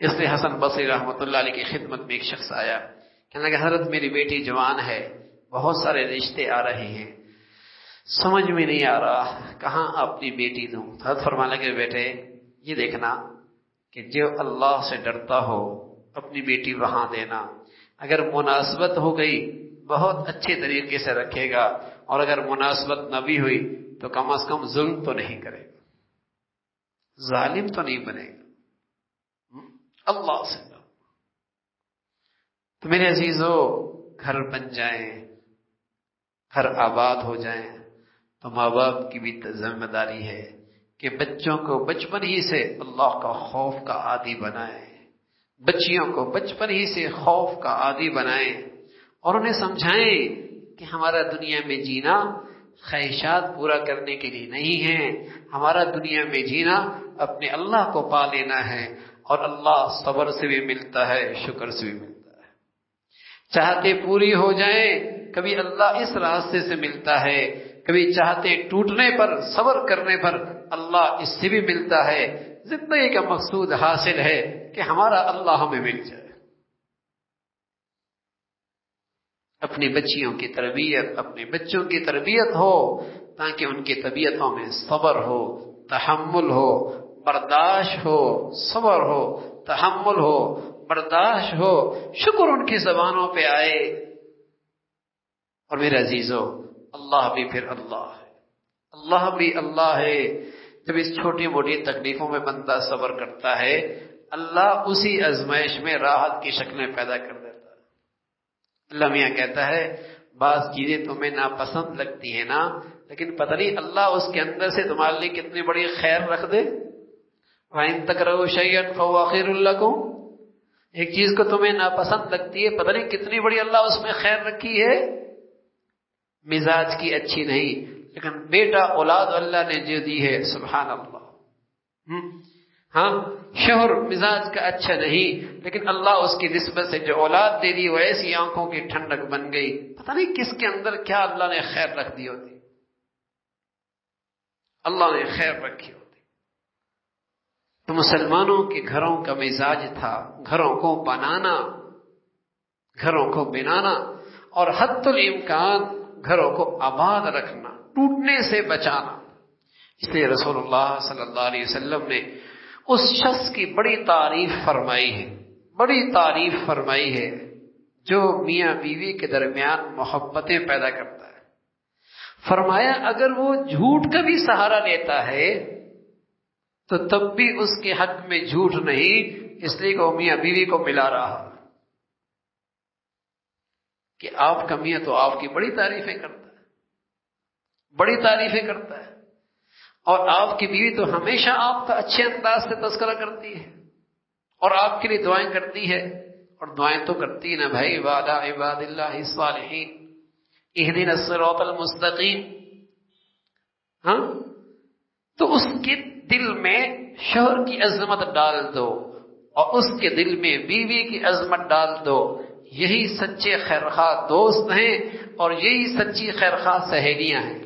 اس لیے حسن بصری رحمۃ اللہ علیہ کی خدمت میں ایک شخص آیا، کہنے لگا حضرت میری بیٹی جوان ہے، بہت سارے رشتے آ رہے ہیں، سمجھ میں نہیں آ رہا کہاں اپنی بیٹی دوں۔ حضرت فرمانے لگے بیٹے یہ دیکھنا کہ جو اللہ سے ڈرتا ہو اپنی بیٹی وہاں دینا، اگر مناسبت ہو گئی بہت اچھے طریقے سے رکھے گا، اور اگر مناسبت نہ بھی ہوئی تو کم از کم ظلم تو نہیں کرے گا، ظالم تو نہیں بنے گا، اللہ سے ڈر۔ تو میرے عزیزو، گھر بن جائیں، گھر آباد ہو جائیں تو ماں باپ کی بھی ذمہ داری ہے کہ بچوں کو بچپن ہی سے اللہ کا خوف کا عادی بنائیں، بچیوں کو بچپن ہی سے خوف کا عادی بنائیں، اور انہیں سمجھائیں کہ ہمارا دنیا میں جینا خواہشات پورا کرنے کے لیے نہیں ہے، ہمارا دنیا میں جینا اپنے اللہ کو پا لینا ہے، اور اللہ صبر سے بھی ملتا ہے، شکر سے بھی ملتا ہے۔ چاہتے پوری ہو جائیں، کبھی اللہ اس راستے سے ملتا ہے، کبھی چاہتے ٹوٹنے پر، صبر کرنے پر اللہ اس سے بھی ملتا ہے۔ زندگی کا مقصود حاصل ہے کہ ہمارا اللہ ہمیں مل جائے۔ اپنی بچیوں کی تربیت، اپنے بچوں کی تربیت ہو تاکہ ان کی طبیعتوں میں صبر ہو، تحمل ہو، برداشت ہو، صبر ہو، تحمل ہو، برداشت ہو، شکر ان کی زبانوں پہ آئے۔ اور میرے عزیزو، اللہ بھی پھر اللہ ہے، اللہ بھی اللہ ہے۔ جب اس چھوٹی موٹی تکلیفوں میں بندہ صبر کرتا ہے، اللہ اسی آزمائش میں راحت کی شکلیں پیدا کر دیتا ہے۔ اللہ میاں کہتا ہے بعض چیزیں تمہیں ناپسند لگتی ہیں نا، لیکن پتہ نہیں اللہ اس کے اندر سے تمہارے لیے کتنی بڑی خیر رکھ دے۔ وَإِن تَكْرَهُوا شَيْئًا فَهُوَ خَيْرٌ لَكُمْ، ایک چیز کو تمہیں ناپسند لگتی ہے، پتہ نہیں کتنی بڑی اللہ اس میں خیر رکھی ہے۔ مزاج کی اچھی نہیں، لیکن بیٹا اولاد اللہ نے جو دی ہے، سبحان اللہ۔ ہاں، شوہر مزاج کا اچھا نہیں، لیکن اللہ اس کی نسبت سے جو اولاد دے دی وہ ایسی آنکھوں کی ٹھنڈک بن گئی، پتہ نہیں کس کے اندر کیا اللہ نے خیر رکھ دی ہوتی، اللہ نے خیر رکھی ہوتی۔ تو مسلمانوں کے گھروں کا مزاج تھا گھروں کو بنانا، گھروں کو بنانا، اور حد الامکان گھروں کو آباد رکھنا، ٹوٹنے سے بچانا۔ اس لیے رسول اللہ صلی اللہ علیہ وسلم نے اس شخص کی بڑی تعریف فرمائی ہے، بڑی تعریف فرمائی ہے جو میاں بیوی کے درمیان محبتیں پیدا کرتا ہے۔ فرمایا اگر وہ جھوٹ کا بھی سہارا لیتا ہے تو تب بھی اس کے حق میں جھوٹ نہیں، اس لیے کہ وہ میاں بیوی کو ملا رہا کہ آپ کا میاں تو آپ کی بڑی تعریفیں کرتا ہے، بڑی تعریفیں کرتا ہے، اور آپ کی بیوی تو ہمیشہ آپ کا اچھے انداز سے تذکرہ کرتی ہے اور آپ کے لیے دعائیں کرتی ہے، اور دعائیں تو کرتی نا بھائی، وعلی عباد اللہ الصالحین اہدنا الصراط المستقیم۔ ہاں، تو اس کے دل میں شوہر کی عظمت ڈال دو اور اس کے دل میں بیوی کی عظمت ڈال دو، یہی سچے خیرخواہ دوست ہیں اور یہی سچی خیرخواہ سہیلیاں ہیں۔